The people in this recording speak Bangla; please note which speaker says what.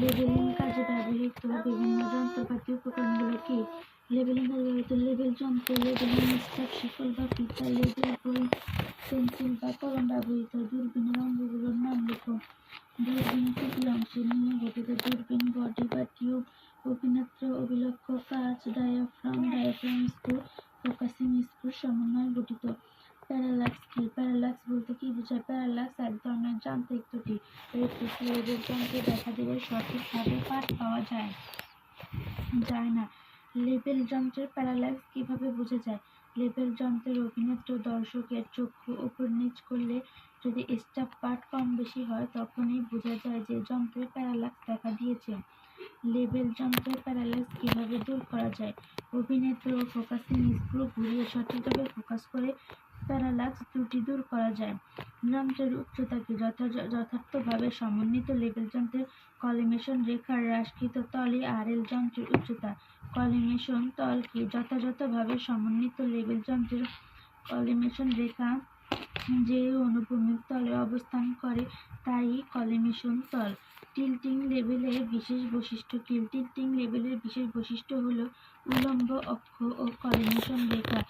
Speaker 1: লেবেলিং কাজে ব্যবহৃত বিভিন্ন যন্ত্রপাতি উপকরণগুলো কি? লেবেলিং কাজে ব্যবহৃত লেবেল যন্ত্র, লেবেলিং স্টাফ, শিকল বা ফিতা, লেবেল বই, পেন্সিল বা কলম ব্যবহৃত। দূরবীনের অঙ্গগুলোর নাম লেখো। দূরবীন দুটি অংশের নিয়ে গঠিত। দূরবীন বডি বা টিউব, অভিনেত্র, অভিলক্ষ, কাঁচ, ডায়াফ্রাম স্ক্রু, ফোকাসিং স্ক্রুর সমন্বয়ে গঠিত। প্যারালাক্স কি? প্যারালাক্স বলতে কি বোঝায়? প্যারালাক্স এক ধরনের যান্ত্রিক ত্রুটি। লেবেল যন্ত্রে দেখা দিলে সঠিকভাবে পাঠ পাওয়া যায় না। লেবেল যন্ত্রের প্যারালাক্স কিভাবে বোঝা যায়? লেবেল যন্ত্রের অভিনেত্র দর্শকের চক্ষু উপর নিচ করলে যদি স্টাফ পার্ট কম বেশি হয় তখনই বোঝা যায় যে যন্ত্রের প্যারালাক্স দেখা দিয়েছে। লেবেল যন্ত্রের প্যারালাক্স কিভাবে দূর করা যায়? অভিনেত্র ও ফোকাসিং স্ক্রু ঘুরিয়ে সঠিকভাবে ফোকাস করে প্যারালাক্স ত্রুটি দূর করা যায়। যন্ত্রের উচ্চতা কি? যথার্থভাবে সমন্বিত লেবেল যন্ত্রের কলিমেশন রেখার হ্রাসকৃত তলই আরএল যন্ত্রের উচ্চতা। কলিমেশন তল কি? যথাযথভাবে সমন্বিত লেবেল যন্ত্রের কলিমেশন রেখা যে অনুভূমিক তলে অবস্থান করে তাই কলিমেশন তল। টিল্টিং লেবেলের বিশেষ বৈশিষ্ট্য কি? টিল্টিং লেবেলের বিশেষ বৈশিষ্ট্য হলো উল্লম্ব অক্ষ ও কলিমেশন রেখা